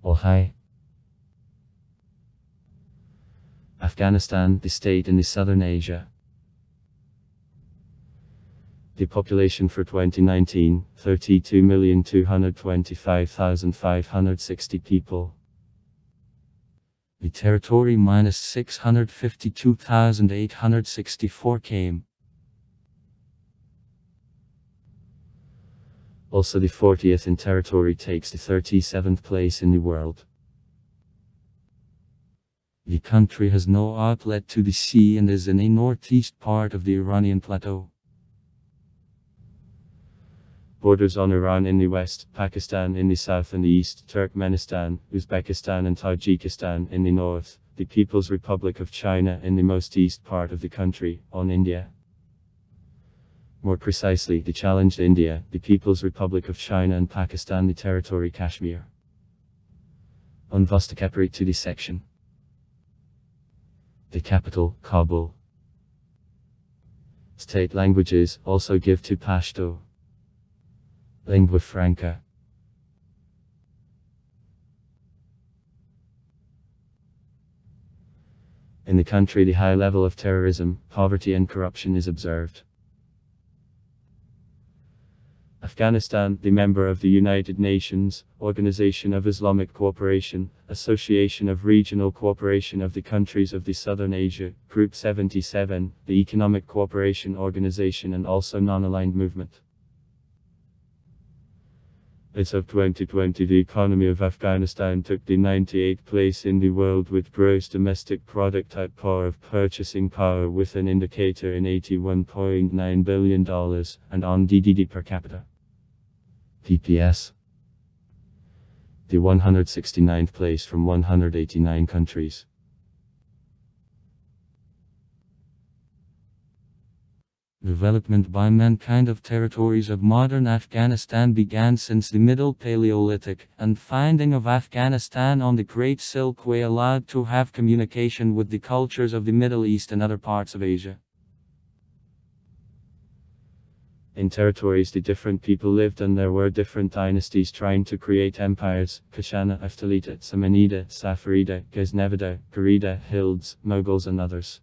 Oh hi. Afghanistan, the state in the southern Asia. The population for 2019, 32,225,560 people. The territory minus 652,864 km. Also the 40th in territory, takes the 37th place in the world. The country has no outlet to the sea and is in a northeast part of the Iranian plateau. Borders on Iran in the west, Pakistan in the south and the east, Turkmenistan, Uzbekistan and Tajikistan in the north, the People's Republic of China in the most east part of the country, on India. More precisely, the challenged India, the People's Republic of China and Pakistan, the territory Kashmir. On Vostokapari to the section. The capital, Kabul. State languages, also give to Pashto. Lingua franca. In the country, the high level of terrorism, poverty and corruption is observed. Afghanistan, the member of the United Nations, Organization of Islamic Cooperation, Association of Regional Cooperation of the Countries of the Southern Asia, Group 77, the Economic Cooperation Organization and also non-aligned movement. As of 2020, the economy of Afghanistan took the 98th place in the world with gross domestic product at par of purchasing power with an indicator in $81.9 billion, and on DDD per capita. PPS. The 169th place from 189 countries. Development by mankind of territories of modern Afghanistan began since the Middle Paleolithic, and finding of Afghanistan on the Great Silk Way allowed to have communication with the cultures of the Middle East and other parts of Asia. In territories, the different people lived and there were different dynasties trying to create empires: Kushana, Haftalita, Samanida, Safarida, Ghaznevida, Gharida, Hilds, Mughals and others.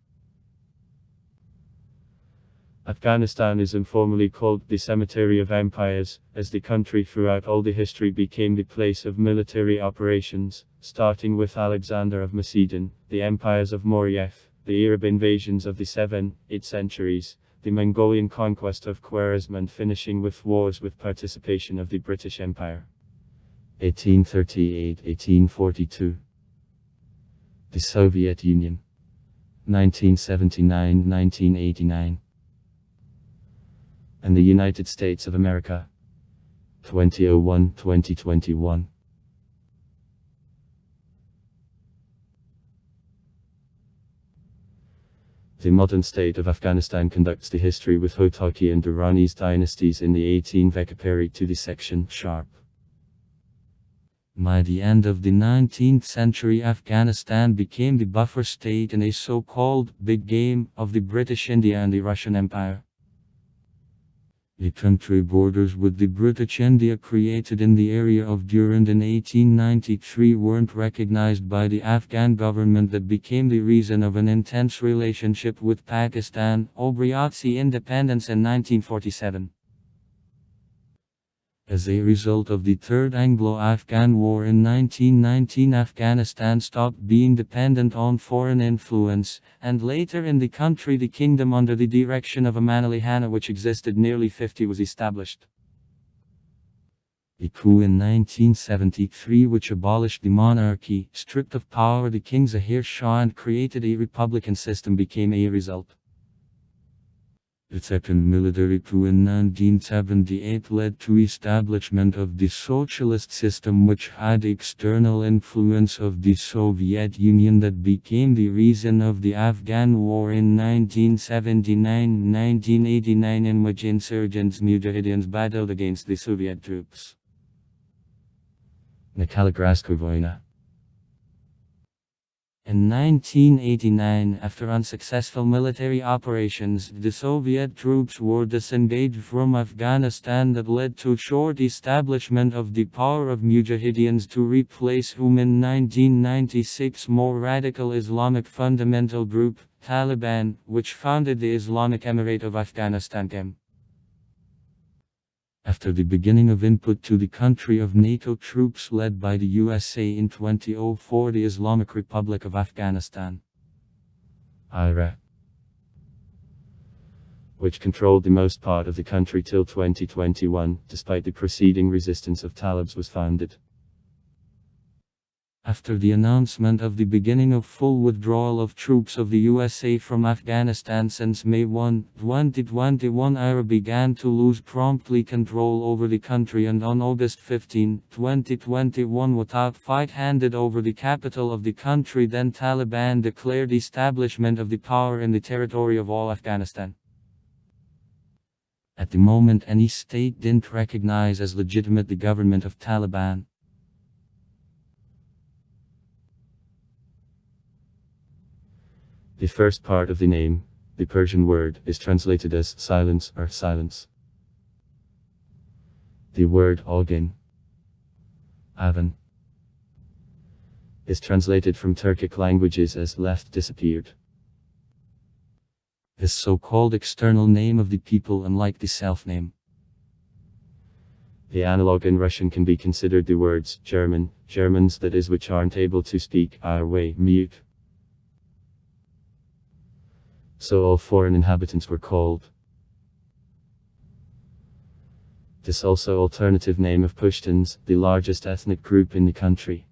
Afghanistan is informally called the Cemetery of Empires, as the country throughout all the history became the place of military operations, starting with Alexander of Macedon, the empires of Moryef, the Arab invasions of the 7th-8th centuries, the Mongolian conquest of Khwarezm and finishing with wars with participation of the British Empire. 1838-1842. The Soviet Union. 1979-1989. And the United States of America. 2001-2021. The modern state of Afghanistan conducts the history with Hotaki and Durrani's dynasties in the 18th Vekaperi to the section Sharp. By the end of the 19th century, Afghanistan became the buffer state in a so-called big game of the British India and the Russian Empire. The country borders with the British India created in the area of Durand in 1893 weren't recognized by the Afghan government. That became the reason of an intense relationship with Pakistan, Obriatsi independence in 1947. As a result of the Third Anglo-Afghan War in 1919, Afghanistan stopped being dependent on foreign influence, and later in the country the kingdom under the direction of Aman Ali Khan, which existed nearly 50, was established. A coup in 1973 which abolished the monarchy, stripped of power the King Zahir Shah and created a republican system became a result. The second military coup in 1978 led to establishment of the socialist system which had external influence of the Soviet Union that became the reason of the Afghan War in 1979-1989 in which insurgents Mujahidins battled against the Soviet troops. Nikolagrasku Vojna. In 1989, after unsuccessful military operations, the Soviet troops were disengaged from Afghanistan that led to short establishment of the power of Mujahideens to replace whom in 1996 more radical Islamic fundamental group, Taliban, which founded the Islamic Emirate of Afghanistan came. After the beginning of input to the country of NATO troops led by the USA in 2004, the Islamic Republic of Afghanistan, Iraq, which controlled the most part of the country till 2021, despite the preceding resistance of Talibs, was founded. After the announcement of the beginning of full withdrawal of troops of the USA from Afghanistan since May 1, 2021, Iraq began to lose promptly control over the country, and on August 15, 2021, without fight handed over the capital of the country. Then Taliban declared establishment of the power in the territory of all Afghanistan. At the moment, any state didn't recognize as legitimate the government of Taliban. The first part of the name, the Persian word, is translated as silence or silence. The word Agan, Avan, is translated from Turkic languages as left disappeared. This so-called external name of the people, unlike the self-name. The analog in Russian can be considered the words German, Germans, that is, which aren't able to speak our way, mute. So all foreign inhabitants were called. This also alternative name of Pashtuns, the largest ethnic group in the country.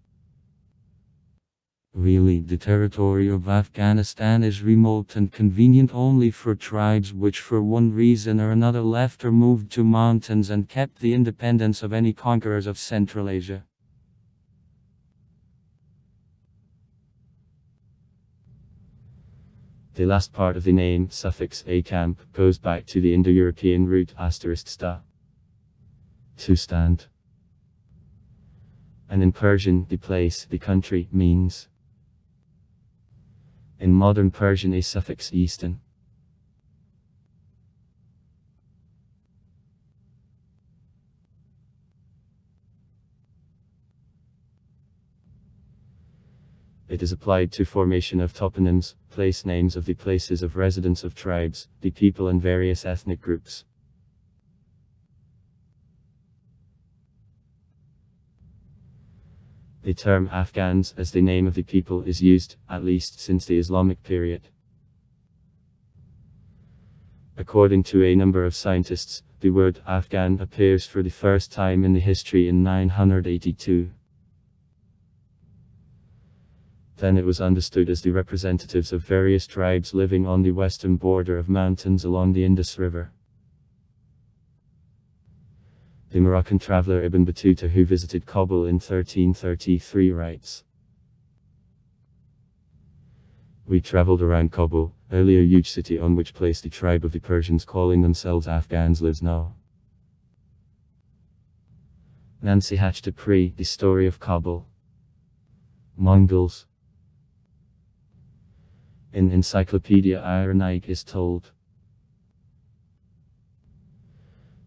Really, the territory of Afghanistan is remote and convenient only for tribes which for one reason or another left or moved to mountains and kept the independence of any conquerors of Central Asia. The last part of the name, suffix a camp, goes back to the Indo-European root *sta, to stand. And in Persian, the place, the country, means. In modern Persian, a suffix eastern. It is applied to formation of toponyms, place names of the places of residence of tribes, the people and various ethnic groups. The term Afghans as the name of the people is used, at least since the Islamic period. According to a number of scientists, the word Afghan appears for the first time in the history in 982. Then it was understood as the representatives of various tribes living on the western border of mountains along the Indus River. The Moroccan traveler Ibn Battuta, who visited Kabul in 1333, writes, "We traveled around Kabul, earlier huge city on which place the tribe of the Persians calling themselves Afghans lives now." Nancy Hatch Dupree, The Story of Kabul. Mongols. In Encyclopedia Iranic is told,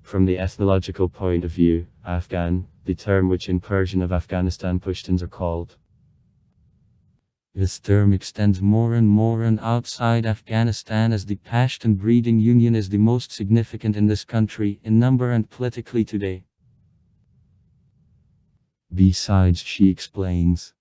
from the ethnological point of view, Afghan, the term which in Persian of Afghanistan Pashtuns are called. This term extends more and more and outside Afghanistan, as the Pashtun breeding union is the most significant in this country, in number and politically today. Besides, she explains,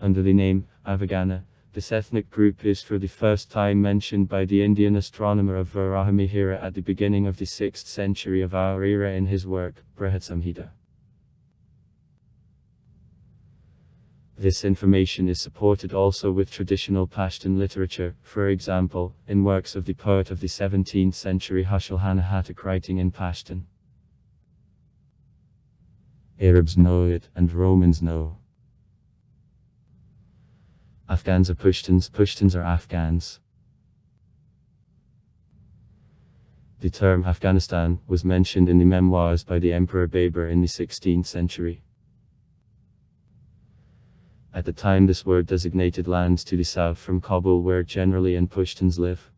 under the name Afghana, this ethnic group is for the first time mentioned by the Indian astronomer of Varahamihira at the beginning of the 6th century of our era in his work, Brihatsamhita. This information is supported also with traditional Pashtun literature, for example, in works of the poet of the 17th century Hushal Hanahatak writing in Pashtun. Arabs know it, and Romans know. Afghans are Pashtuns, Pashtuns are Afghans. The term Afghanistan was mentioned in the memoirs by the Emperor Babur in the 16th century. At the time this word designated lands to the south from Kabul where generally and Pashtuns live.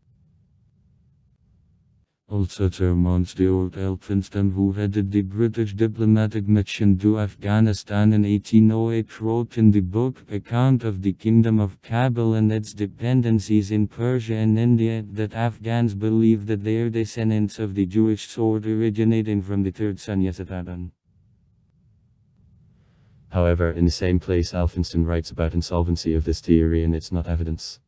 Also Termons de Oort Elphinstone, who headed the British diplomatic mission to Afghanistan in 1808, wrote in the book Account of the Kingdom of Kabul and its dependencies in Persia and India that Afghans believe that they are descendants of the Jewish sort originating from the third son Yasatadan. However, in the same place Elphinstone writes about insolvency of this theory and it's not evidence.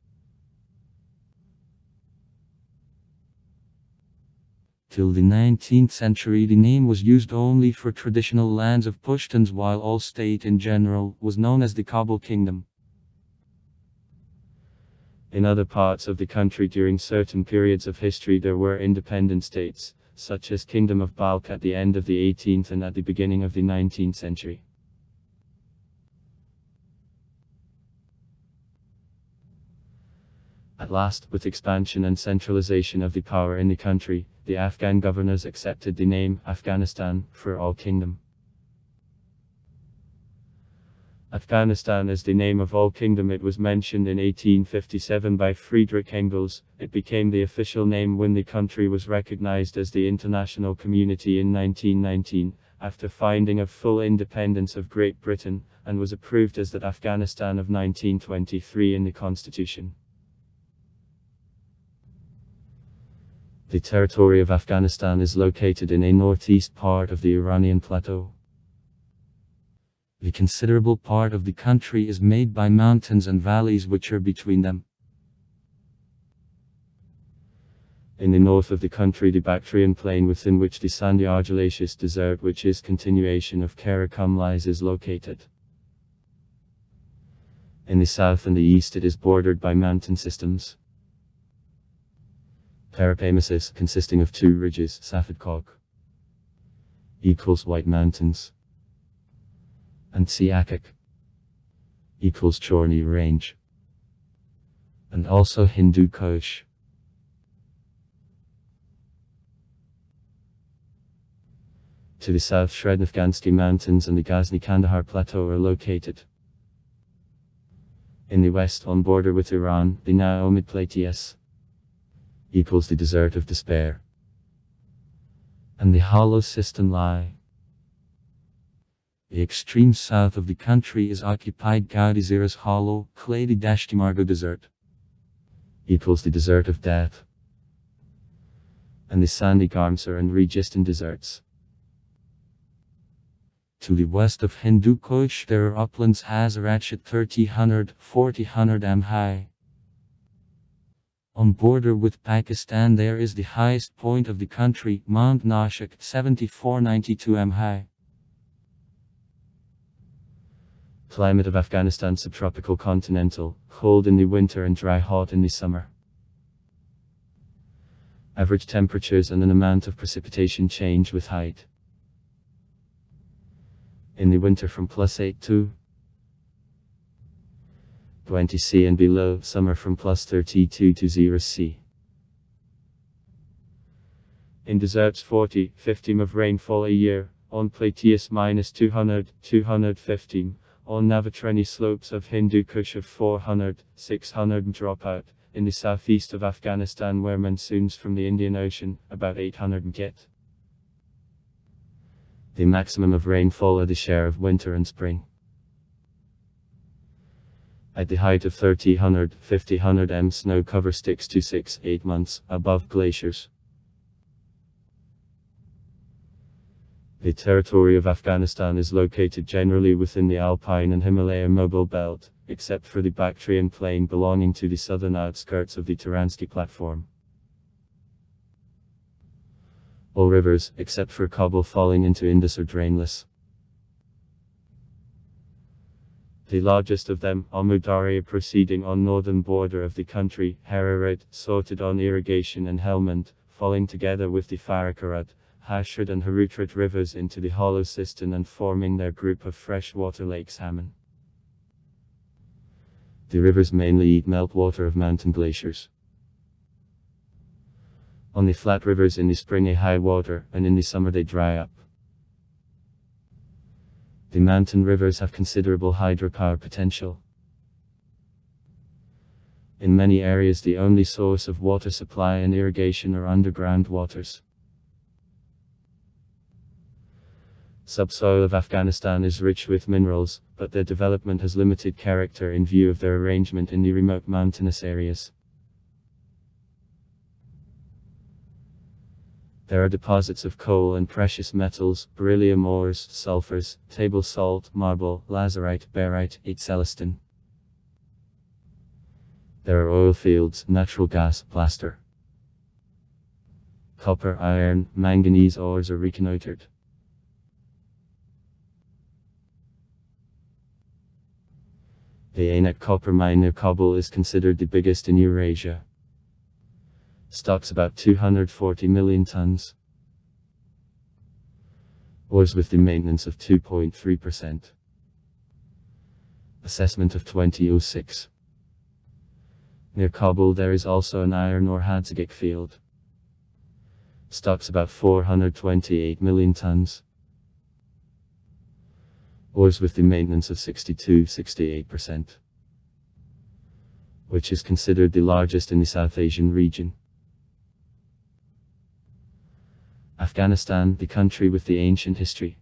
Till the 19th century the name was used only for traditional lands of Pashtuns while all state in general was known as the Kabul Kingdom. In other parts of the country during certain periods of history there were independent states, such as Kingdom of Balkh at the end of the 18th and at the beginning of the 19th century. At last, with expansion and centralization of the power in the country, the Afghan governors accepted the name Afghanistan for all kingdom. Afghanistan is the name of all kingdom. It was mentioned in 1857 by Friedrich Engels. It became the official name when the country was recognized as the international community in 1919, after finding of full independence of Great Britain, and was approved as that Afghanistan of 1923 in the Constitution. The territory of Afghanistan is located in a northeast part of the Iranian plateau. The considerable part of the country is made by mountains and valleys which are between them. In the north of the country the Bactrian plain within which the sandy argillaceous desert which is continuation of Karakum lies is located. In the south and the east it is bordered by mountain systems. Parapamesis, consisting of two ridges, Safed equals White Mountains, and Siakak equals Chorny Range, and also Hindu Kush. To the south Shrednafgansky Mountains and the Ghazni-Kandahar Plateau are located. In the west, on border with Iran, the Naomid Plateau equals the Desert of Despair, and the hollow system lie. The extreme south of the country is occupied Gaudizira's Hollow, Clady Dashtimargo Desert, equals the Desert of Death, and the sandy Garmsar and Registan deserts. To the west of Hindu Kush there are uplands Hazarach at 3000–4000 m high. On border with Pakistan there is the highest point of the country, Mount Nashik, 7492 m high. Climate of Afghanistan subtropical continental, cold in the winter and dry hot in the summer. Average temperatures and an amount of precipitation change with height. In the winter from +8 to 20 C and below, summer from +32 to 0 C. In deserts 40–50 m of rainfall a year, on Plateaus -200–215, on Navatreni slopes of Hindu Kush of 400–600 dropout, in the southeast of Afghanistan where monsoons from the Indian Ocean, about 800 get. The maximum of rainfall are the share of winter and spring. At the height of 30–50 m snow cover sticks to 6–8 months, above glaciers. The territory of Afghanistan is located generally within the Alpine and Himalaya mobile belt, except for the Bactrian plain belonging to the southern outskirts of the Taransky platform. All rivers, except for Kabul falling into Indus are drainless. The largest of them, Amu Darya proceeding on northern border of the country, Hararat, sorted on irrigation and Helmand, falling together with the Farakarat, Hashrad and Harutrat rivers into the hollow cistern and forming their group of freshwater lakes Haman. The rivers mainly eat meltwater of mountain glaciers. On the flat rivers in the spring a high water, and in the summer they dry up. The mountain rivers have considerable hydropower potential. In many areas, the only source of water supply and irrigation are underground waters. Subsoil of Afghanistan is rich with minerals, but their development has limited character in view of their arrangement in the remote mountainous areas. There are deposits of coal and precious metals, beryllium ores, sulfurs, table salt, marble, lazurite, barite, celestine. There are oil fields, natural gas, plaster. Copper, iron, manganese ores are reconnoitered. The Ainak copper mine near Kabul is considered the biggest in Eurasia. Stocks about 240 million tons. Ores with the maintenance of 2.3%. Assessment of 2006. Near Kabul there is also an iron ore Hadzagik field. Stocks about 428 million tons. Ores with the maintenance of 62-68%, which is considered the largest in the South Asian region. Afghanistan, the country with the ancient history.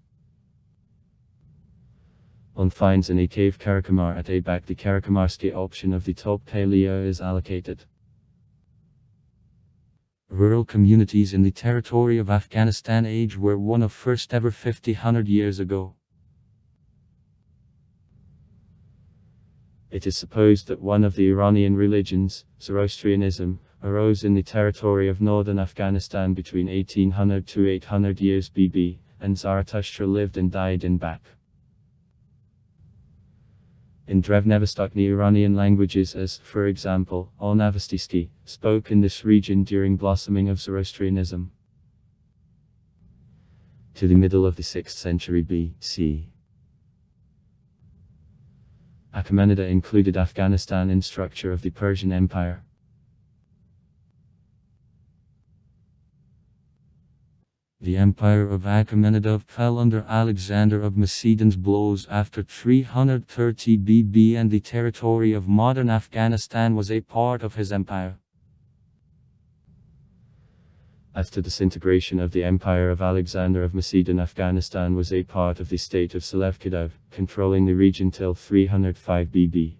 One finds in a cave Karakumar at Abak the Karakumarsky option of the top paleo is allocated. Rural communities in the territory of Afghanistan age were one of first ever 50-100 years ago. It is supposed that one of the Iranian religions, Zoroastrianism, arose in the territory of northern Afghanistan between 1800 to 800 years BB, and Zarathustra lived and died in Bak. In Drevnevostokny Iranian languages as, for example, Al-Navastisky, spoke in this region during blossoming of Zoroastrianism. To the middle of the 6th century BC. Achaemenida included Afghanistan in structure of the Persian Empire. The empire of Achaemenid fell under Alexander of Macedon's blows after 330 BB, and the territory of modern Afghanistan was a part of his empire. After disintegration of the empire of Alexander of Macedon, Afghanistan was a part of the state of Selevkidov, controlling the region till 305 BB.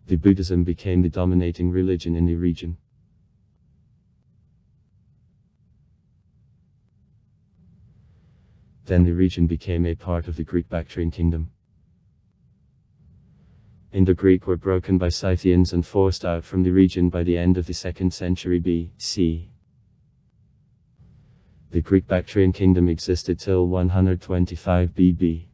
The Buddhism became the dominating religion in the region. Then the region became a part of the Greek Bactrian kingdom. Indo-Greek were broken by Scythians and forced out from the region by the end of the 2nd century BC. The Greek Bactrian kingdom existed till 125 BB.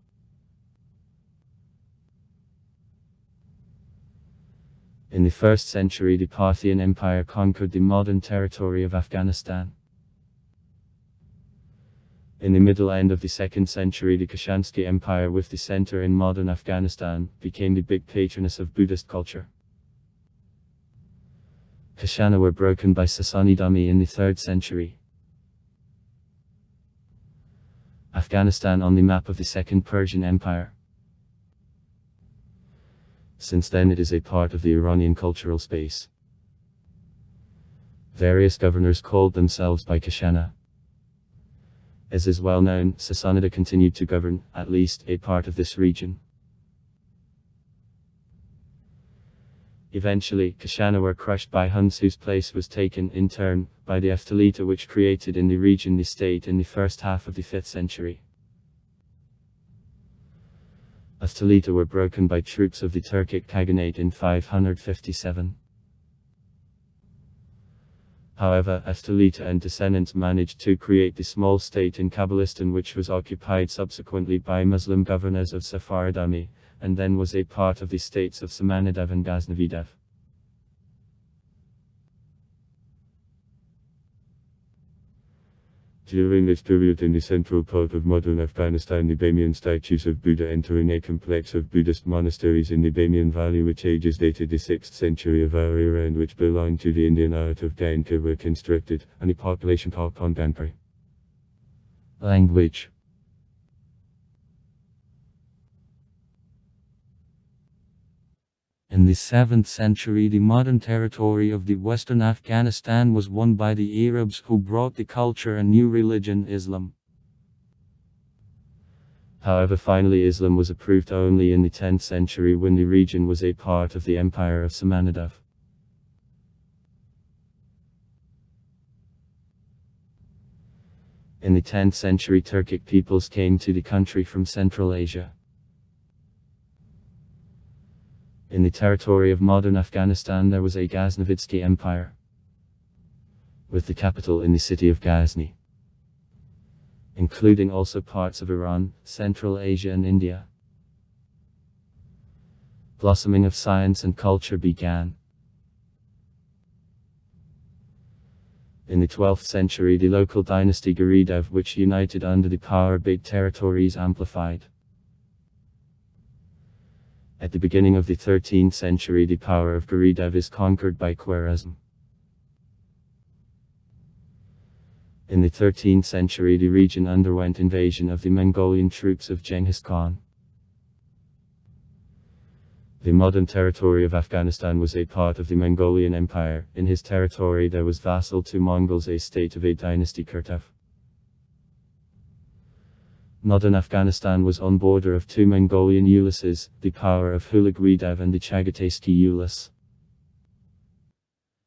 In the 1st century, the Parthian Empire conquered the modern territory of Afghanistan. In the middle end of the 2nd century, the Kushansky Empire, with the center in modern Afghanistan, became the big patroness of Buddhist culture. Kushana were broken by Sassanidami in the 3rd century. Afghanistan on the map of the 2nd Persian Empire. Since then it is a part of the Iranian cultural space. Various governors called themselves by Kushana. As is well known, Sassanida continued to govern, at least, a part of this region. Eventually, Kushana were crushed by Huns, whose place was taken, in turn, by the Eftalita, which created in the region the state in the first half of the 5th century. Eftalita were broken by troops of the Turkic Khaganate in 557. However, Eftalita and descendants managed to create the small state in Kabbalistan, which was occupied subsequently by Muslim governors of Safaradami, and then was a part of the states of Samanidev and Ghaznavidev. During this period in the central part of modern Afghanistan, the Bamiyan statues of Buddha entering a complex of Buddhist monasteries in the Bamiyan Valley, which ages dated the 6th century of our era and which belonged to the Indian art of Gainka, were constructed, and the population called Konganpuri. Language. In the 7th century, the modern territory of the western Afghanistan was won by the Arabs, who brought the culture and new religion, Islam. However, finally Islam was approved only in the 10th century, when the region was a part of the Empire of Samanadav. In the 10th century, Turkic peoples came to the country from Central Asia. In the territory of modern Afghanistan there was a Ghaznavidski Empire, with the capital in the city of Ghazni, including also parts of Iran, Central Asia and India. Blossoming of science and culture began. In the 12th century, the local dynasty Ghuridav, which united under the power big territories, amplified. At the beginning of the 13th century, the power of Ghuridav is conquered by Khwarezm. In the 13th century, the region underwent invasion of the Mongolian troops of Genghis Khan. The modern territory of Afghanistan was a part of the Mongolian Empire. In his territory there was vassal to Mongols, a state of a dynasty Kurtov. Modern Afghanistan was on border of two Mongolian uluses, the power of Hulaguidav and the Chagatai ulus.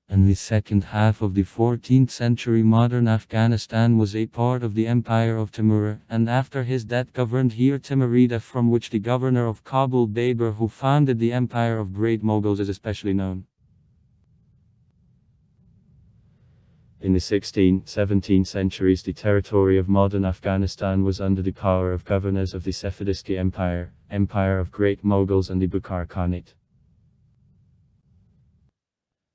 In the second half of the 14th century, modern Afghanistan was a part of the Empire of Timur, and after his death governed here Timurida, from which the governor of Kabul Babur, who founded the Empire of Great Mughals, is especially known. In the 16th, 17th centuries, the territory of modern Afghanistan was under the power of governors of the Safavidski Empire, Empire of Great Mughals and the Bukhara Khanate.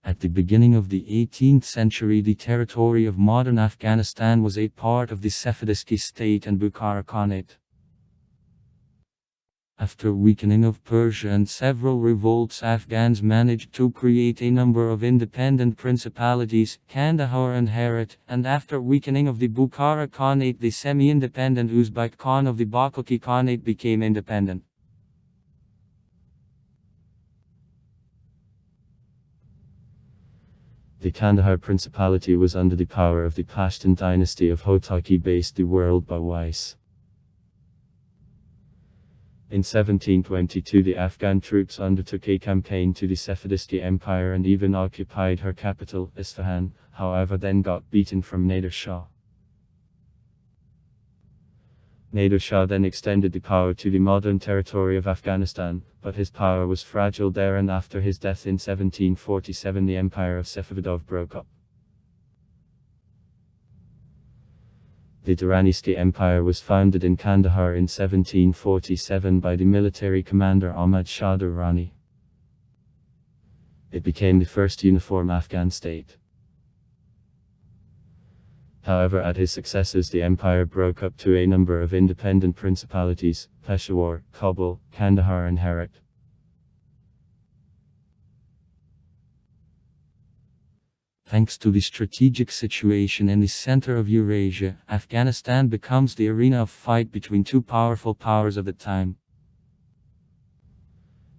At the beginning of the 18th century, the territory of modern Afghanistan was a part of the Safavidski state and Bukhara Khanate. After weakening of Persia and several revolts, Afghans managed to create a number of independent principalities, Kandahar and Herat, and after weakening of the Bukhara Khanate, the semi-independent Uzbek Khan of the Bakuki Khanate became independent. The Kandahar Principality was under the power of the Pashtun dynasty of Hotaki, based the world by Weiss. In 1722 the Afghan troops undertook a campaign to the Safavidski Empire and even occupied her capital, Isfahan, however then got beaten from Nader Shah. Nader Shah then extended the power to the modern territory of Afghanistan, but his power was fragile there, and after his death in 1747 the Empire of Safavidov broke up. The Durrani Empire was founded in Kandahar in 1747 by the military commander Ahmad Shah Durrani. It became the first uniform Afghan state. However, at his successors the empire broke up to a number of independent principalities: Peshawar, Kabul, Kandahar and Herat. Thanks to the strategic situation in the center of Eurasia, Afghanistan becomes the arena of fight between two powerful powers of the time: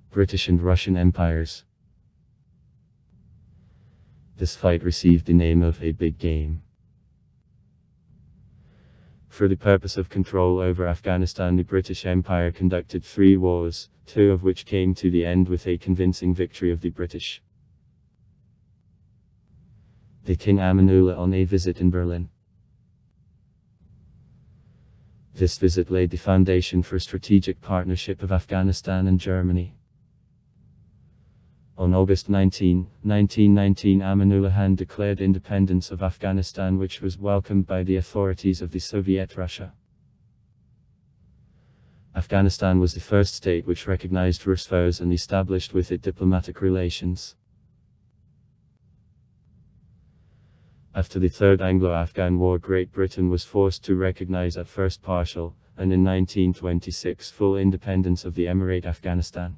British and Russian empires. This fight received the name of a big game. For the purpose of control over Afghanistan, the British Empire conducted 3 wars, 2 of which came to the end with a convincing victory of the British. The King Amanullah on a visit in Berlin. This visit laid the foundation for strategic partnership of Afghanistan and Germany. On August 19, 1919, Amanullah Khan declared independence of Afghanistan, which was welcomed by the authorities of the Soviet Russia. Afghanistan was the first state which recognized Rus foes and established with it diplomatic relations. After the Third Anglo-Afghan War, Great Britain was forced to recognize at first partial, and in 1926 full independence of the Emirate Afghanistan.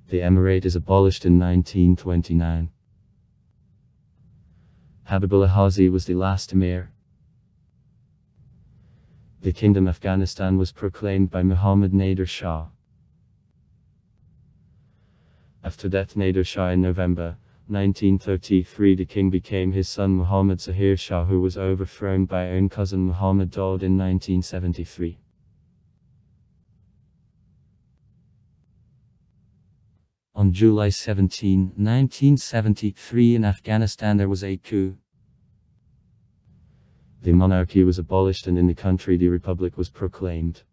The Emirate is abolished in 1929. Habibullah Hazi was the last Emir. The Kingdom Afghanistan was proclaimed by Muhammad Nader Shah. After death Nader Shah in November 1933, the king became his son Muhammad Zahir Shah, who was overthrown by own cousin Muhammad Daud in 1973. On July 17, 1973 in Afghanistan there was a coup. The monarchy was abolished and in the country the republic was proclaimed.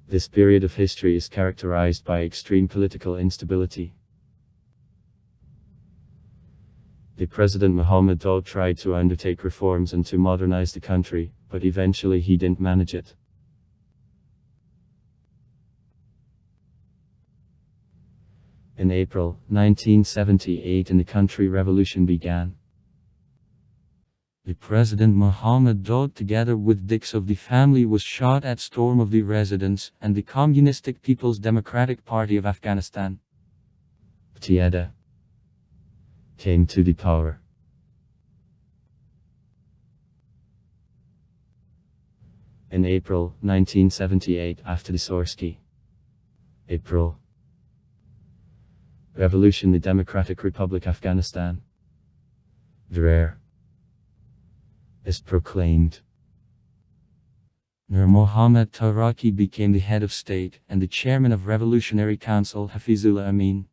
This period of history is characterized by extreme political instability. The President Muhammad Daud tried to undertake reforms and to modernize the country, but eventually he didn't manage it. In April 1978 in the country revolution began. The President Muhammad Daud together with Dix of the family was shot at storm of the residence, and the Communistic People's Democratic Party of Afghanistan Tiada came to the power. In April 1978 after the Sorsky April Revolution, the Democratic Republic Afghanistan DRER is proclaimed. Nur Mohammad Taraki became the head of state and the chairman of Revolutionary Council Hafizullah Amin.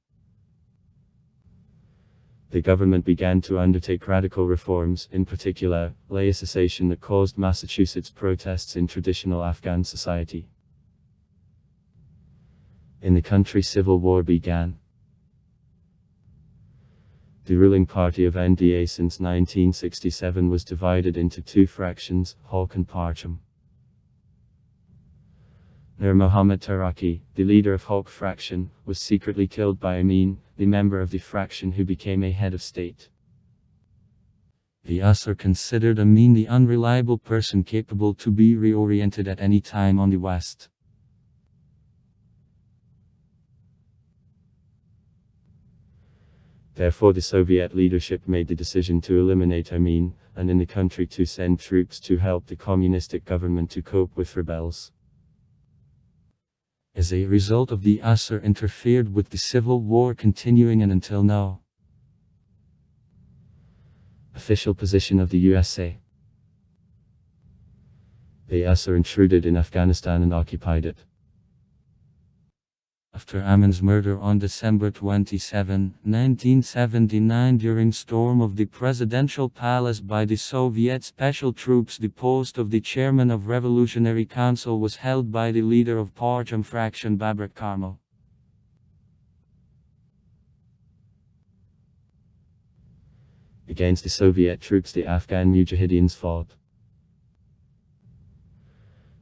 The government began to undertake radical reforms, in particular, laicization that caused Massachusetts protests in traditional Afghan society. In the country civil war began. The ruling party of NDA since 1967 was divided into two fractions, Hawk and Parcham. Nur Mohammad Taraki, the leader of Hawk fraction, was secretly killed by Amin, the member of the fraction who became a head of state. The Usr considered Amin the unreliable person capable to be reoriented at any time on the West. Therefore the Soviet leadership made the decision to eliminate Amin, and in the country to send troops to help the communistic government to cope with rebels. As a result of the Usr interfered with the civil war continuing and until now. Official position of the USA. The Usr intruded in Afghanistan and occupied it. After Amin's murder on December 27, 1979 during storm of the presidential palace by the Soviet special troops, the post of the chairman of Revolutionary Council was held by the leader of Parcham fraction Babrak Karmal. Against the Soviet troops the Afghan Mujahideens fought.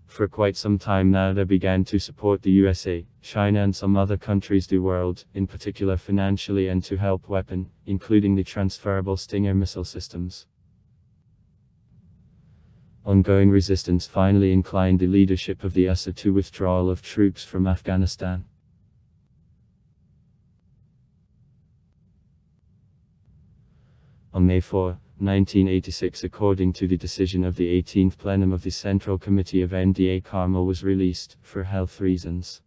For quite some time now they began to support the USA, China and some other countries the world, in particular financially and to help weapon, including the transferable Stinger missile systems. Ongoing resistance finally inclined the leadership of the USSR to withdrawal of troops from Afghanistan. On May 4, 1986, according to the decision of the 18th Plenum of the Central Committee of NDA, Karmal was released, for health reasons.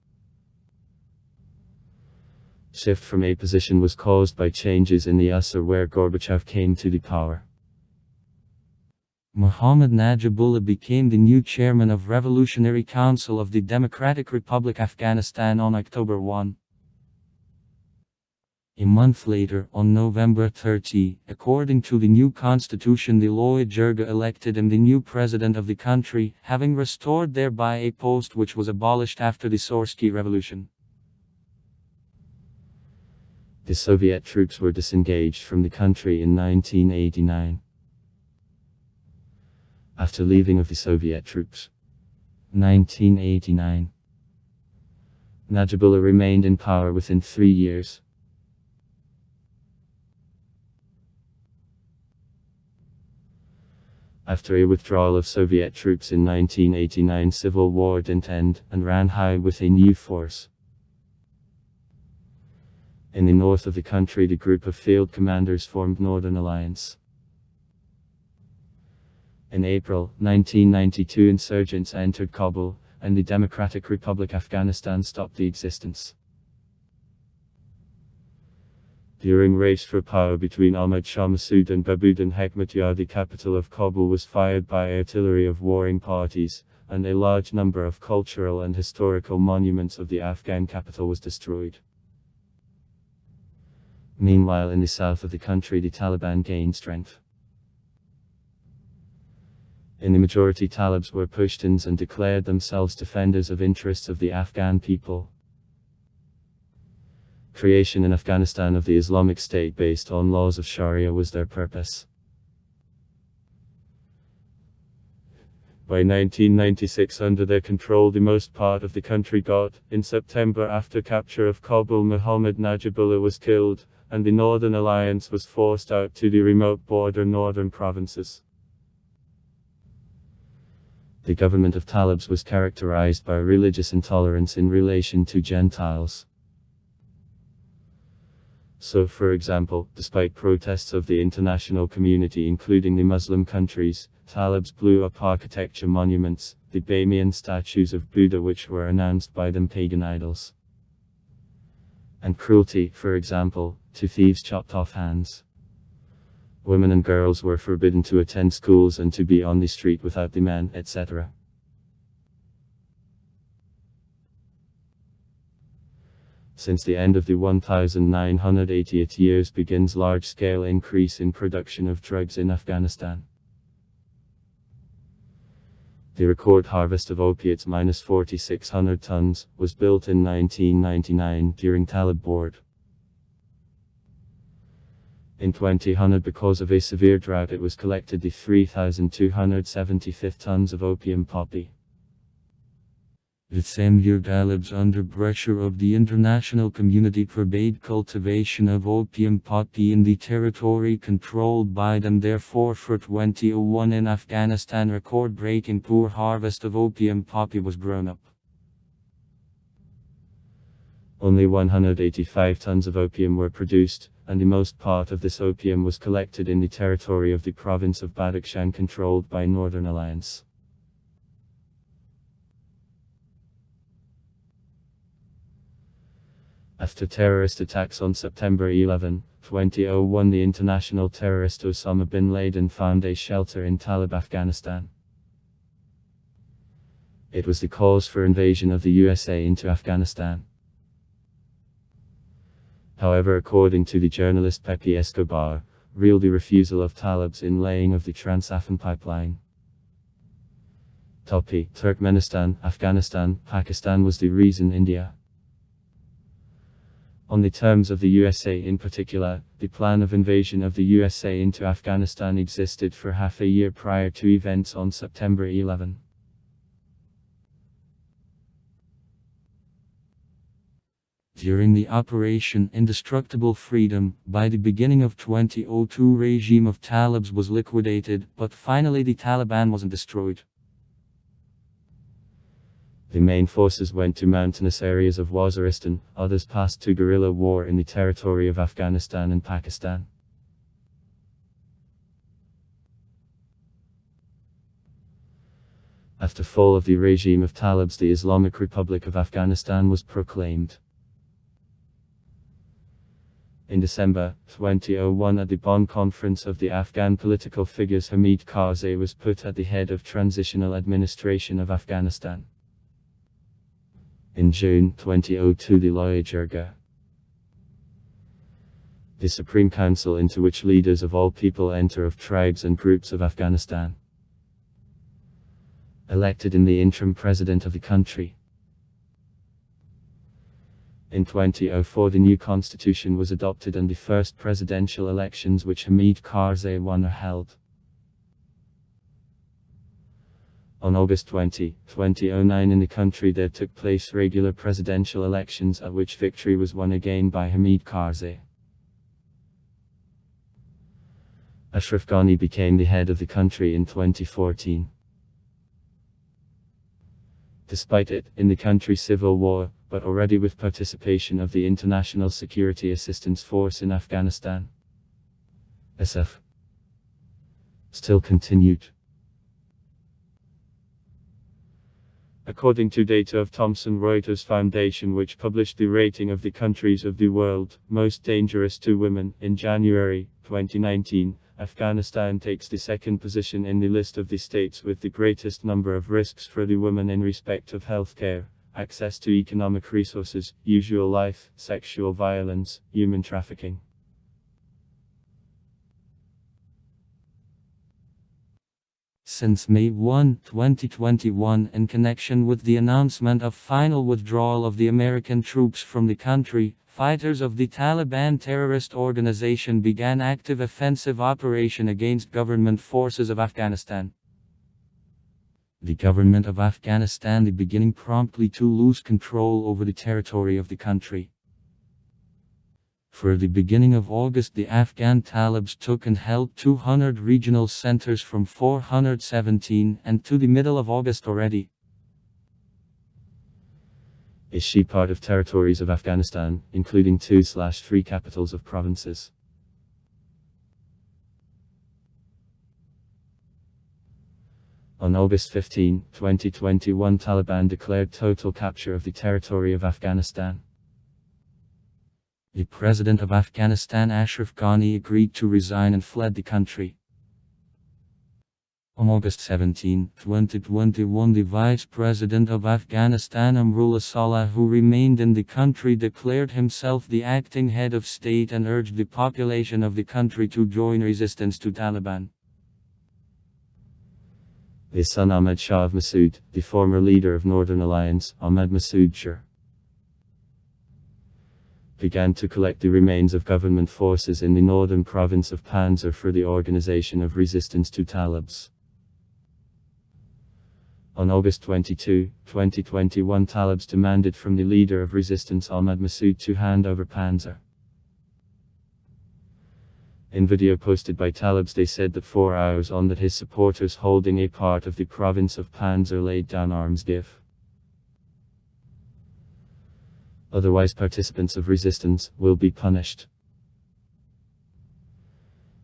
Shift from a position was caused by changes in the USSR where Gorbachev came to the power. Muhammad Najibullah became the new chairman of Revolutionary Council of the Democratic Republic Afghanistan on October 1. A month later, on November 30, according to the new constitution, the Loya Jirga elected him the new president of the country, having restored thereby a post which was abolished after the Sorsky Revolution. The Soviet troops were disengaged from the country in 1989. After leaving of the Soviet troops, 1989, Najibullah remained in power within 3 years. After a withdrawal of Soviet troops in 1989, civil war didn't end, and ran high with a new force. In the north of the country, the group of field commanders formed Northern Alliance. In April 1992, insurgents entered Kabul, and the Democratic Republic Afghanistan stopped the existence. During race for power between Ahmad Shah Massoud and Babuddin Hekmatyar, the capital of Kabul was fired by artillery of warring parties, and a large number of cultural and historical monuments of the Afghan capital was destroyed. Meanwhile, in the south of the country, the Taliban gained strength. In the majority, Talibs were Pashtuns and declared themselves defenders of interests of the Afghan people. Creation in Afghanistan of the Islamic State based on laws of Sharia was their purpose. By 1996, under their control, the most part of the country got. In September, after capture of Kabul, Muhammad Najibullah was killed, and the Northern Alliance was forced out to the remote border northern provinces. The government of Talibs was characterized by religious intolerance in relation to Gentiles. So, for example, despite protests of the international community including the Muslim countries, Talibs blew up architecture monuments, the Bamiyan statues of Buddha which were announced by them pagan idols. And cruelty, for example, to thieves chopped off hands. Women and girls were forbidden to attend schools and to be on the street without the men, etc. Since the end of the 1980th years begins large-scale increase in production of drugs in Afghanistan. The record harvest of opiates minus 4,600 tons was built in 1999 during Talib board. In 2000, because of a severe drought, it was collected the 3,275 tons of opium poppy. The same year, Talibs, under pressure of the international community, forbade cultivation of opium poppy in the territory controlled by them. Therefore, for 2001 in Afghanistan, record-breaking poor harvest of opium poppy was grown up. Only 185 tons of opium were produced, and the most part of this opium was collected in the territory of the province of Badakhshan controlled by Northern Alliance. After terrorist attacks on September 11, 2001, the international terrorist Osama bin Laden found a shelter in Talib Afghanistan. It was the cause for invasion of the USA into Afghanistan. However, according to the journalist Pepe Escobar, real the refusal of Talibs in laying of the Trans-Afghan pipeline. Topi, Turkmenistan, Afghanistan, Pakistan was the reason. India. On the terms of the USA in particular, the plan of invasion of the USA into Afghanistan existed for half a year prior to events on September 11. During the Operation Indestructible Freedom, by the beginning of 2002, regime of Talibs was liquidated, but finally the Taliban wasn't destroyed. The main forces went to mountainous areas of Waziristan, others passed to guerrilla war in the territory of Afghanistan and Pakistan. After fall of the regime of Talibs, the Islamic Republic of Afghanistan was proclaimed. In December 2001, at the Bonn Conference of the Afghan political figures, Hamid Karzai was put at the head of Transitional Administration of Afghanistan. In June 2002, the Loya Jirga, the Supreme Council into which leaders of all people enter of tribes and groups of Afghanistan, elected in the interim president of the country. In 2004, the new constitution was adopted and the first presidential elections which Hamid Karzai won are held. On August 20, 2009, in the country there took place regular presidential elections at which victory was won again by Hamid Karzai. Ashraf Ghani became the head of the country in 2014. Despite it, in the country civil war, but already with participation of the International Security Assistance Force in Afghanistan, SF, still continued. According to data of Thomson Reuters Foundation, which published the rating of the countries of the world most dangerous to women in January 2019, Afghanistan takes the second position in the list of the states with the greatest number of risks for the women in respect of healthcare, access to economic resources, usual life, sexual violence, human trafficking. Since May 1, 2021, in connection with the announcement of final withdrawal of the American troops from the country, fighters of the Taliban terrorist organization began active offensive operation against government forces of Afghanistan. The government of Afghanistan is beginning promptly to lose control over the territory of the country. For the beginning of August, the Afghan Talibs took and held 200 regional centers from 417, and to the middle of August already. Is she part of territories of Afghanistan, including 2/3 capitals of provinces? On August 15, 2021, Taliban declared total capture of the territory of Afghanistan. The president of Afghanistan, Ashraf Ghani, agreed to resign and fled the country. On August 17, 2021, the vice president of Afghanistan, Amrullah Saleh, who remained in the country, declared himself the acting head of state and urged the population of the country to join resistance to Taliban. His son Ahmad Shah of Massoud, the former leader of Northern Alliance, Ahmad Massoud Shah, began to collect the remains of government forces in the northern province of Panjshir for the organization of resistance to Talibs. On August 22, 2021, Talibs demanded from the leader of resistance, Ahmad Massoud, to hand over Panjshir. In video posted by Talibs, they said that 4 hours on that his supporters holding a part of the province of Panjshir laid down arms. If otherwise, participants of resistance will be punished.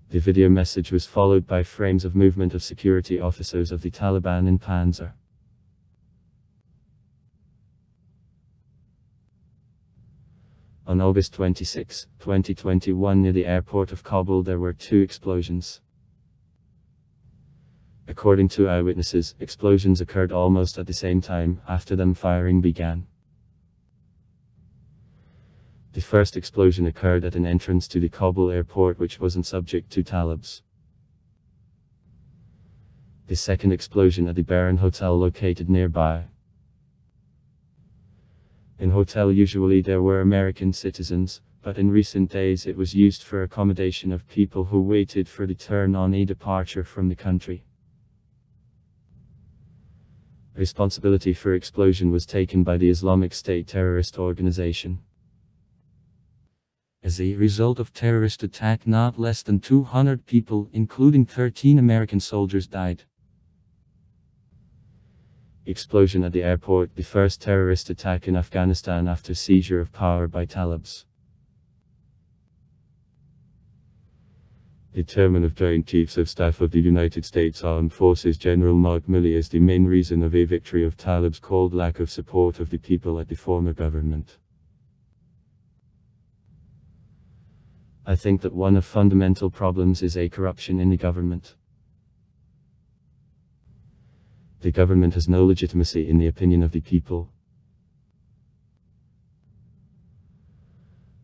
The video message was followed by frames of movement of security officers of the Taliban in Panjshir. On August 26, 2021, near the airport of Kabul, there were 2 explosions. According to eyewitnesses, explosions occurred almost at the same time. After them, firing began. The first explosion occurred at an entrance to the Kabul airport, which wasn't subject to Talibs. The second explosion at the Baron Hotel located nearby. In hotel usually there were American citizens, but in recent days it was used for accommodation of people who waited for the turn on a departure from the country. Responsibility for explosion was taken by the Islamic State terrorist organization. As a result of terrorist attack, not less than 200 people, including 13 American soldiers, died. Explosion at the airport, the first terrorist attack in Afghanistan after seizure of power by Talibs. The chairman of Joint Chiefs of Staff of the United States Armed Forces, General Mark Milley, is the main reason of a victory of Talibs called lack of support of the people at the former government. I think that one of fundamental problems is a corruption in the government. The government has no legitimacy in the opinion of the people.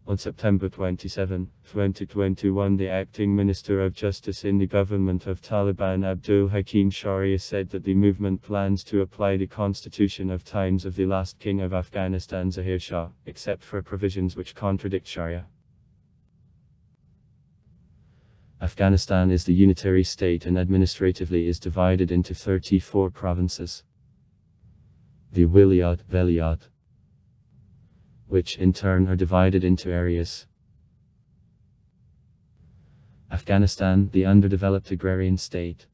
On September 27, 2021, the acting Minister of Justice in the government of Taliban, Abdul Hakim Sharia, said that the movement plans to apply the constitution of times of the last king of Afghanistan, Zahir Shah, except for provisions which contradict Sharia. Afghanistan is the unitary state and administratively is divided into 34 provinces. The Wilayat, which in turn are divided into areas. Afghanistan, the underdeveloped agrarian state.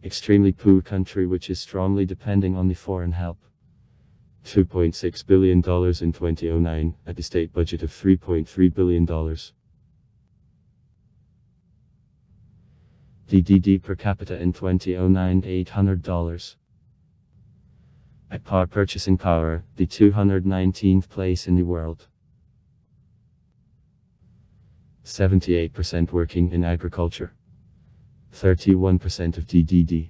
Extremely poor country which is strongly depending on the foreign help. $2.6 billion in 2009, at the state budget of $3.3 billion. DDD per capita in 2009, $800. By purchasing power, the 219th place in the world. 78% working in agriculture. 31% of GDP.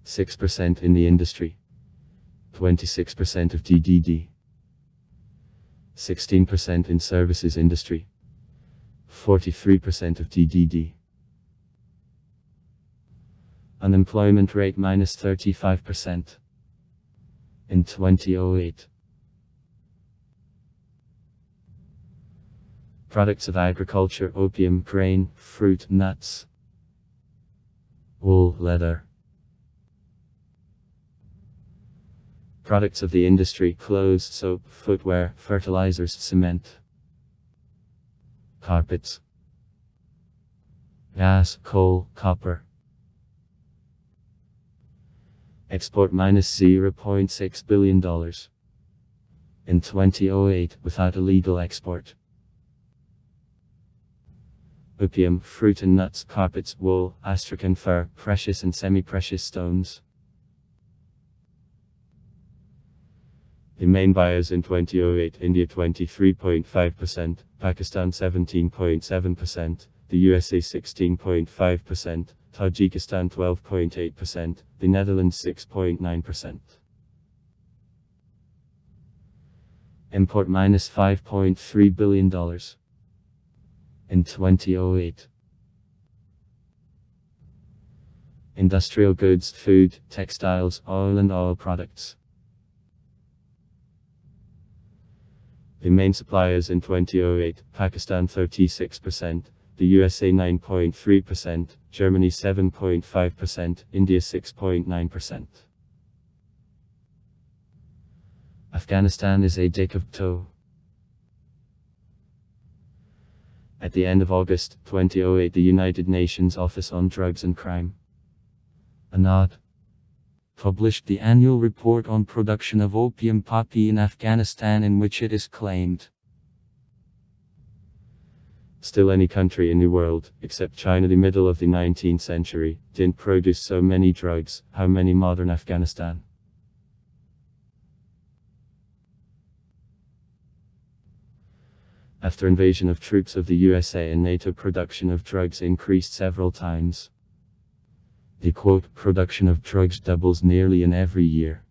6% in the industry. 26% of GDP. 16% in services industry. 43% of GDP. Unemployment rate minus 35% in 2008. Products of agriculture: opium, grain, fruit, nuts, wool, leather. Products of the industry: clothes, soap, footwear, fertilizers, cement, carpets, gas, coal, copper. Export minus $0.6 billion in 2008 without illegal export. Opium, fruit and nuts, carpets, wool, astrakhan fur, precious and semi-precious stones. The main buyers in 2008: India 23.5%, Pakistan 17.7%, the USA 16.5%, Tajikistan 12.8%, the Netherlands 6.9%. Import minus $5.3 billion in 2008. Industrial goods: food, textiles, oil and oil products. The main suppliers in 2008: Pakistan 36%, the USA 9.3%, Germany 7.5%, India 6.9%. Afghanistan is a dick of toe. At the end of August 2008, the United Nations Office on Drugs and Crime, UNODC, published the annual report on production of opium poppy in Afghanistan, in which it is claimed: still any country in the world, except China the middle of the 19th century, didn't produce so many drugs. How many modern Afghanistan? After invasion of troops of the USA and NATO, production of drugs increased several times. The quote, production of drugs doubles nearly in every year.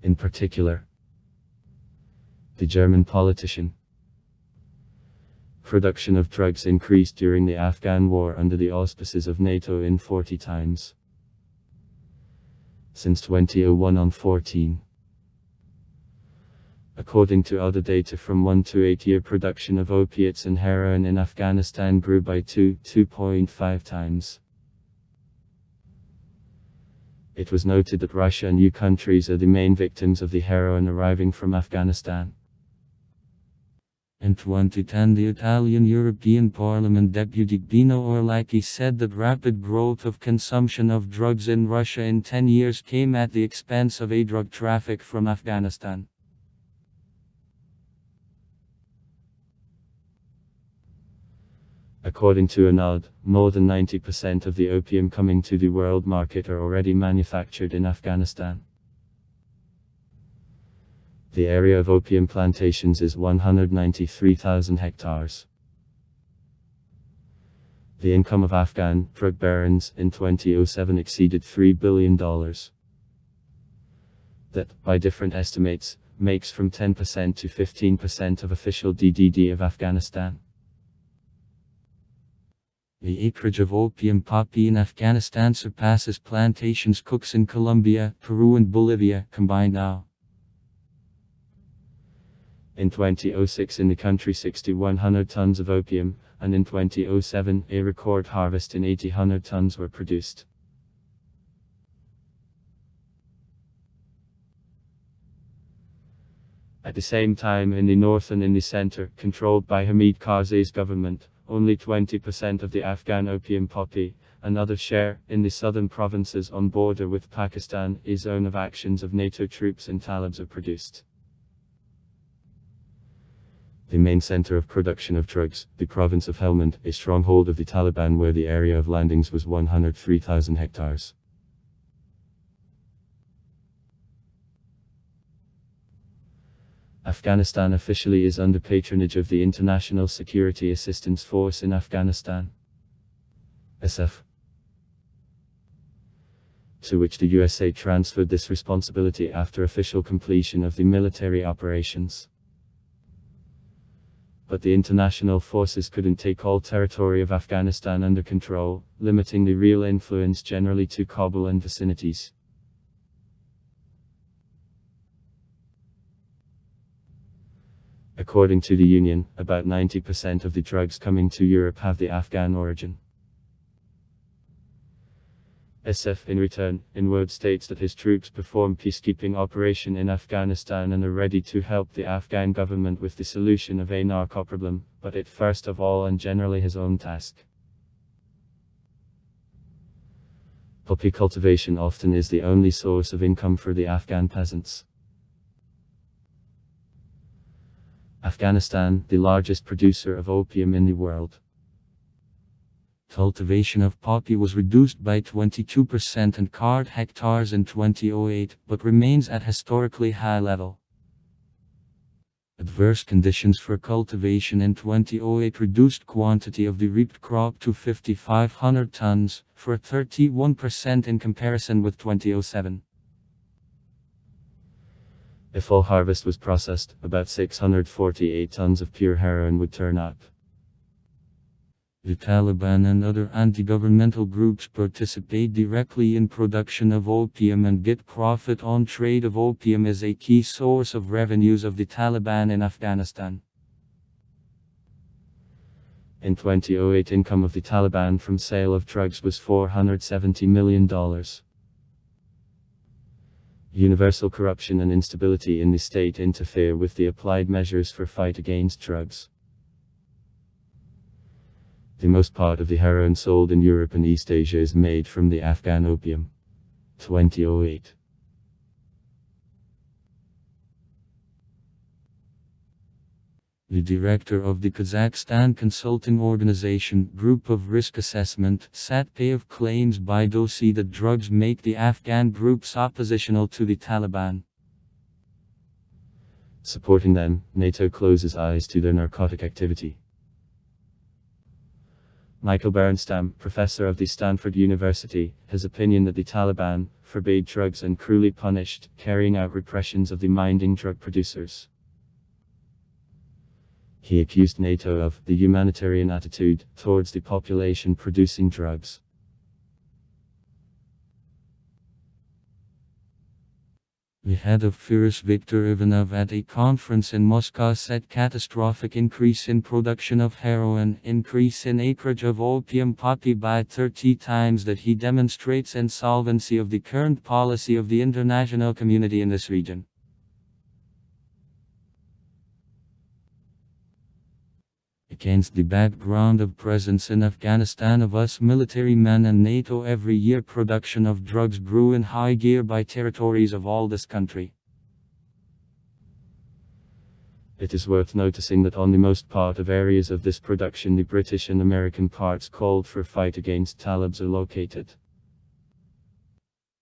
In particular, the German politician. Production of drugs increased during the Afghan war under the auspices of NATO in 40 times. Since 2001 on 14. According to other data, from 1 to 8 year production of opiates and heroin in Afghanistan grew by 2.5 times. It was noted that Russia and EU countries are the main victims of the heroin arriving from Afghanistan. In 2010, the Italian European Parliament Deputy Bino Orlacchi said that rapid growth of consumption of drugs in Russia in 10 years came at the expense of a drug traffic from Afghanistan. According to UNODC, more than 90% of the opium coming to the world market are already manufactured in Afghanistan. The area of opium plantations is 193,000 hectares. The income of Afghan drug barons in 2007 exceeded $3 billion. That, by different estimates, makes from 10% to 15% of official GDP of Afghanistan. The acreage of opium poppy in Afghanistan surpasses plantations cooks in Colombia, Peru and Bolivia combined now. In 2006 in the country 6,100 tons of opium, and in 2007 a record harvest in 8,000 tons were produced. At the same time, in the north and in the center, controlled by Hamid Karzai's government, only 20% of the Afghan opium poppy, another share, in the southern provinces on border with Pakistan, a zone of actions of NATO troops and Talibs are produced. The main center of production of drugs, the province of Helmand, a stronghold of the Taliban where the area of landings was 103,000 hectares. Afghanistan officially is under patronage of the International Security Assistance Force in Afghanistan, SF, to which the USA transferred this responsibility after official completion of the military operations. But the international forces couldn't take all territory of Afghanistan under control, limiting the real influence generally to Kabul and vicinities. According to the Union, about 90% of the drugs coming to Europe have the Afghan origin. SF, in return, in word states that his troops perform peacekeeping operation in Afghanistan and are ready to help the Afghan government with the solution of a narco problem, but it first of all and generally his own task. Poppy cultivation often is the only source of income for the Afghan peasants. Afghanistan, the largest producer of opium in the world. Cultivation of poppy was reduced by 22% and card hectares in 2008, but remains at historically high level. Adverse conditions for cultivation in 2008 reduced quantity of the reaped crop to 5,500 tons, for 31% in comparison with 2007. If all harvest was processed, about 648 tons of pure heroin would turn up. The Taliban and other anti-governmental groups participate directly in production of opium and get profit on trade of opium as a key source of revenues of the Taliban in Afghanistan. In 2008, income of the Taliban from sale of drugs was $470 million. Universal corruption and instability in the state interfere with the applied measures for fight against drugs. The most part of the heroin sold in Europe and East Asia is made from the Afghan opium. 2008. The director of the Kazakhstan Consulting Organization Group of Risk Assessment (SATPAV) claims by Dosi that drugs make the Afghan groups oppositional to the Taliban. Supporting them, NATO closes eyes to their narcotic activity. Michael Berenstam, professor of the Stanford University, his opinion that the Taliban forbade drugs and cruelly punished, carrying out repressions of the minding drug producers. He accused NATO of the humanitarian attitude towards the population producing drugs. The head of FIRS, Viktor Ivanov, at a conference in Moscow said catastrophic increase in production of heroin, increase in acreage of opium poppy by 30 times that he demonstrates insolvency of the current policy of the international community in this region. Against the background of presence in Afghanistan of US military men and NATO every year, production of drugs grew in high gear by territories of all this country. It is worth noticing that on the most part of areas of this production the British and American parts called for fight against Talibs are located.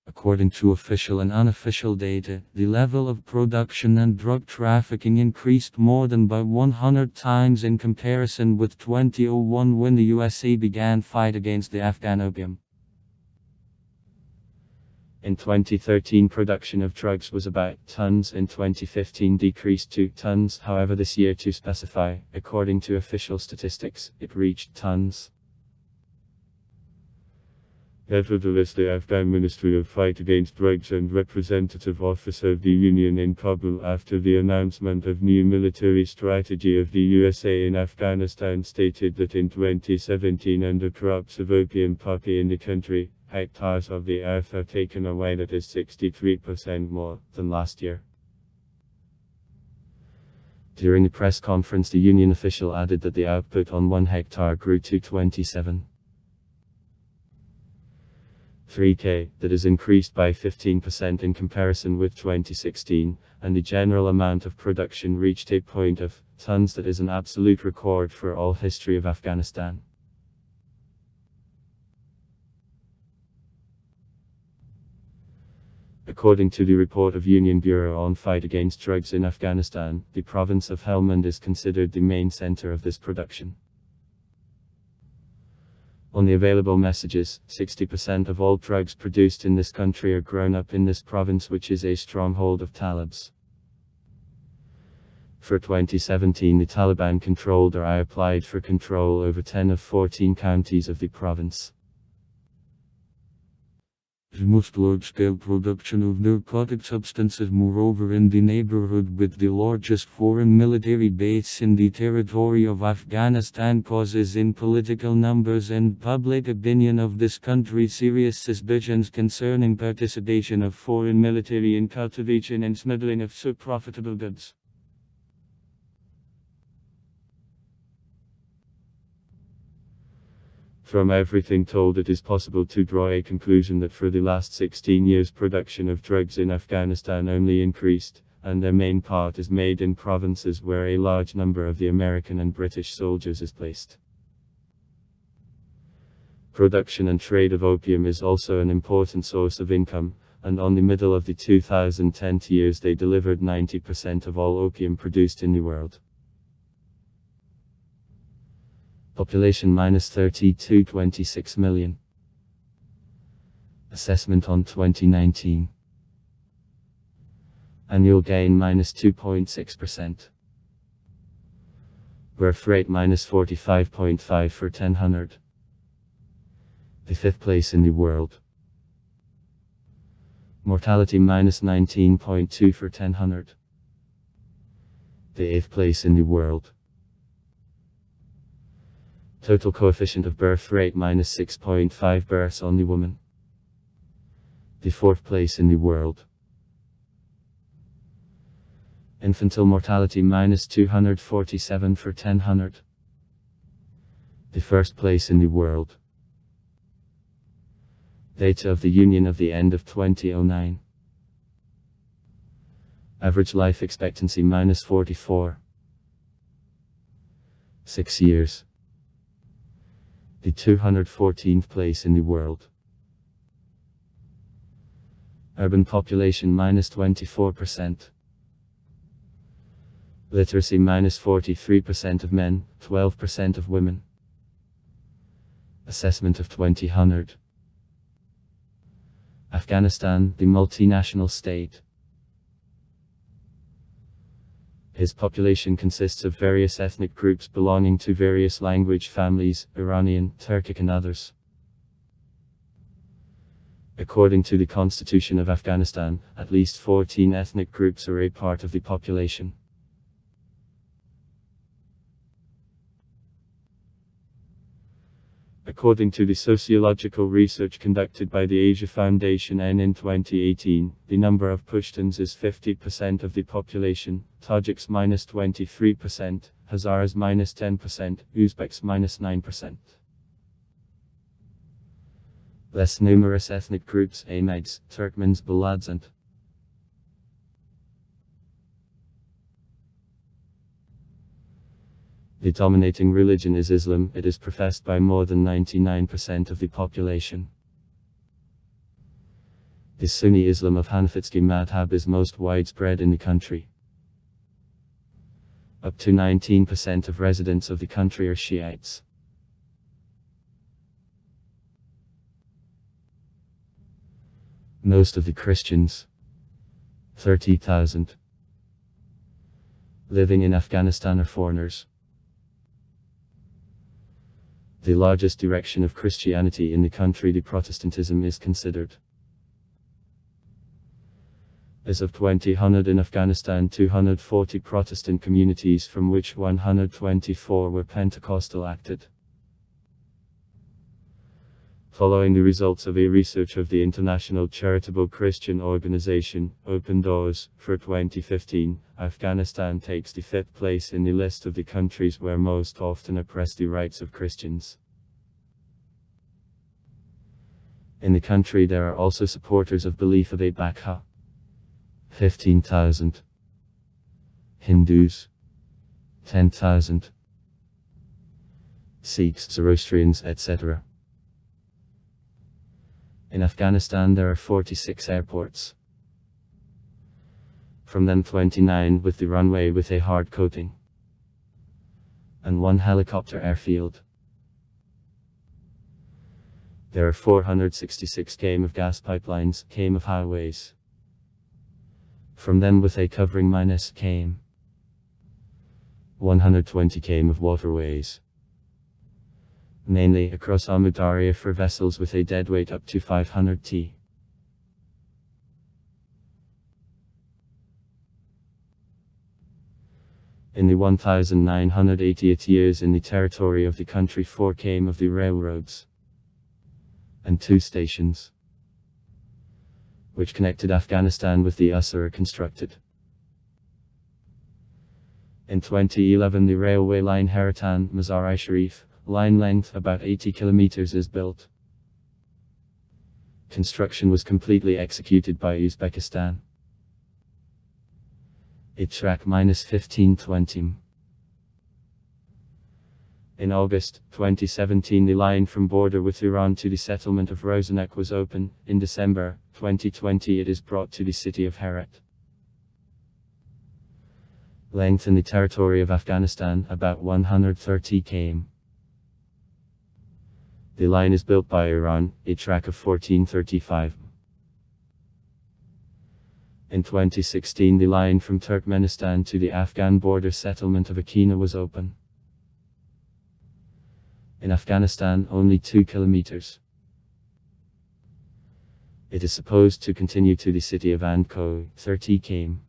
According to official and unofficial data, the level of production and drug trafficking increased more than by 100 times in comparison with 2001 when the USA began fight against the Afghan opium. In 2013 production of drugs was about tons, in 2015 decreased to tons, however this year to specify, according to official statistics, it reached tons. Nevertheless, the Afghan Ministry of Fight Against Drugs and representative officer of the Union in Kabul after the announcement of new military strategy of the USA in Afghanistan stated that in 2017 under crops of opium poppy in the country, hectares of the earth are taken away, that is 63% more than last year. During a press conference, the Union official added that the output on 1 hectare grew to 27.3 K, that is increased by 15% in comparison with 2016, and the general amount of production reached a point of tons that is an absolute record for all history of Afghanistan. According to the report of Union Bureau on Fight Against Drugs in Afghanistan, the province of Helmand is considered the main center of this production. On the available messages, 60% of all drugs produced in this country are grown up in this province, which is a stronghold of Talibs. For 2017, the Taliban controlled or applied for control over 10 of 14 counties of the province. The most large-scale production of narcotic substances, moreover, in the neighborhood with the largest foreign military base in the territory of Afghanistan, causes in political numbers and public opinion of this country serious suspicions concerning participation of foreign military in cultivation and smuggling of so profitable goods. From everything told, it is possible to draw a conclusion that for the last 16 years production of drugs in Afghanistan only increased, and their main part is made in provinces where a large number of the American and British soldiers is placed. Production and trade of opium is also an important source of income, and on the middle of the 2010 years they delivered 90% of all opium produced in the world. Population -30 to 26 million. Assessment on 2019. Annual gain -2.6%. Birth rate -45.5 for 1,000. The 5th place in the world. Mortality -19.2 for 1,000. The 8th place in the world. Total coefficient of birth rate -6.5 births on the woman. The 4th place in the world. Infantile mortality -247 for 1,000. The 1st place in the world. Data of the Union of the end of 2009. Average life expectancy -44. 6 years. The 214th place in the world. Urban population -24%. Literacy -43% of men, 12% of women. Assessment of 2000. Afghanistan, the multinational state. His population consists of various ethnic groups belonging to various language families, Iranian, Turkic and others. According to the Constitution of Afghanistan, at least 14 ethnic groups are a part of the population. According to the sociological research conducted by the Asia Foundation in 2018, the number of Pashtuns is 50% of the population, Tajiks -23%, Hazaras -10%, Uzbeks -9%. Less numerous ethnic groups: Ahmeds, Turkmens, Balads and the dominating religion is Islam. It is professed by more than 99% of the population. The Sunni Islam of Hanafitsky madhab is most widespread in the country. Up to 19% of residents of the country are Shiites. Most of the Christians, 30,000, living in Afghanistan are foreigners. The largest direction of Christianity in the country, the Protestantism, is considered. As of 2000 in Afghanistan, 240 Protestant communities, from which 124 were Pentecostal, acted. Following the results of a research of the international charitable Christian organization, Open Doors, for 2015, Afghanistan takes the 5th place in the list of the countries where most often oppress the rights of Christians. In the country there are also supporters of belief of a Bakha, 15,000. Hindus, 10,000. Sikhs, Zoroastrians, etc. In Afghanistan there are 46 airports. From them 29 with the runway with a hard coating. And 1 helicopter airfield. There are 466 km of gas pipelines, km of highways. From them with a covering -km. 120 km of waterways. Mainly across Amu Darya for vessels with a deadweight up to 500 t. In the 1980th years in the territory of the country 4 km of the railroads and 2 stations which connected Afghanistan with the US are constructed. In 2011 the railway line Haratan-Mazar-i-Sharif, line length about 80 kilometers is built. Construction was completely executed by Uzbekistan. A track -1520. In August 2017 the line from border with Iran to the settlement of Rozenek was open. In December 2020 it is brought to the city of Herat. Length in the territory of Afghanistan about 130 km. The line is built by Iran, a track of 1435. In 2016 the line from Turkmenistan to the Afghan border settlement of Akina was open. In Afghanistan only 2 kilometers. It is supposed to continue to the city of Andko, 30 km.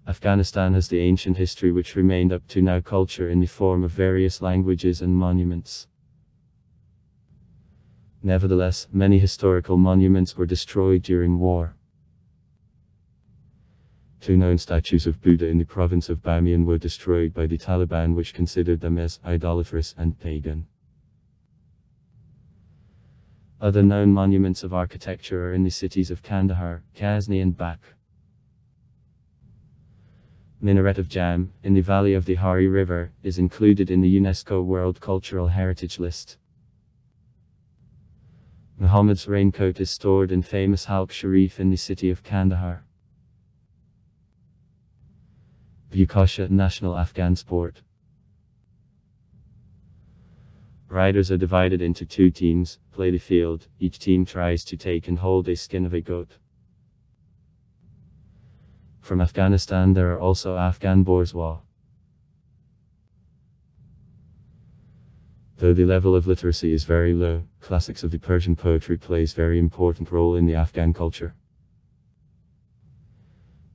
Afghanistan has the ancient history which remained up to now culture in the form of various languages and monuments. Nevertheless, many historical monuments were destroyed during war. 2 known statues of Buddha in the province of Bamiyan were destroyed by the Taliban, which considered them as idolatrous and pagan. Other known monuments of architecture are in the cities of Kandahar, Ghazni and Bak. Minaret of Jam, in the valley of the Hari River, is included in the UNESCO World Cultural Heritage List. Muhammad's raincoat is stored in famous Halq Sharif in the city of Kandahar. Bukasha, national Afghan sport. Riders are divided into 2 teams, play the field, each team tries to take and hold a skin of a goat. From Afghanistan there are also Afghan bourgeois. Though the level of literacy is very low, classics of the Persian poetry plays very important role in the Afghan culture.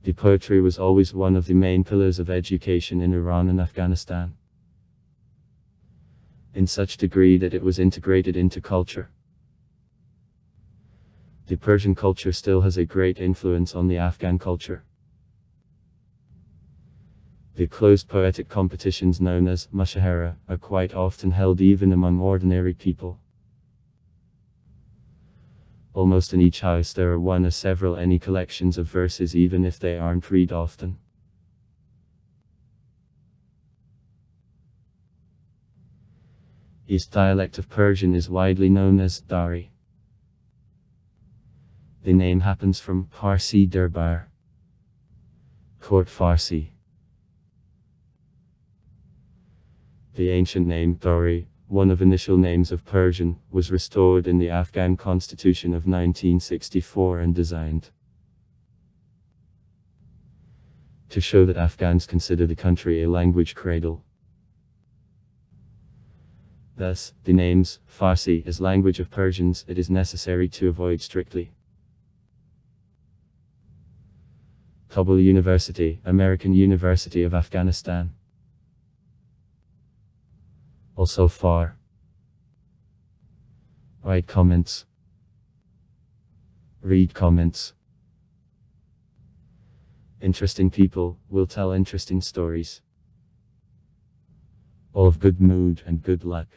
The poetry was always one of the main pillars of education in Iran and Afghanistan, in such degree that it was integrated into culture. The Persian culture still has a great influence on the Afghan culture. The closed poetic competitions known as mushahara are quite often held even among ordinary people. Almost in each house there are 1 or several any collections of verses even if they aren't read often. East dialect of Persian is widely known as Dari. The name happens from Parsi Darbar, court Farsi. The ancient name Dari, one of initial names of Persian, was restored in the Afghan Constitution of 1964 and designed to show that Afghans consider the country a language cradle. Thus, the names Farsi as language of Persians it is necessary to avoid strictly. Kabul University, American University of Afghanistan. Also far. Write comments. Read comments. Interesting people will tell interesting stories. All of good mood and good luck.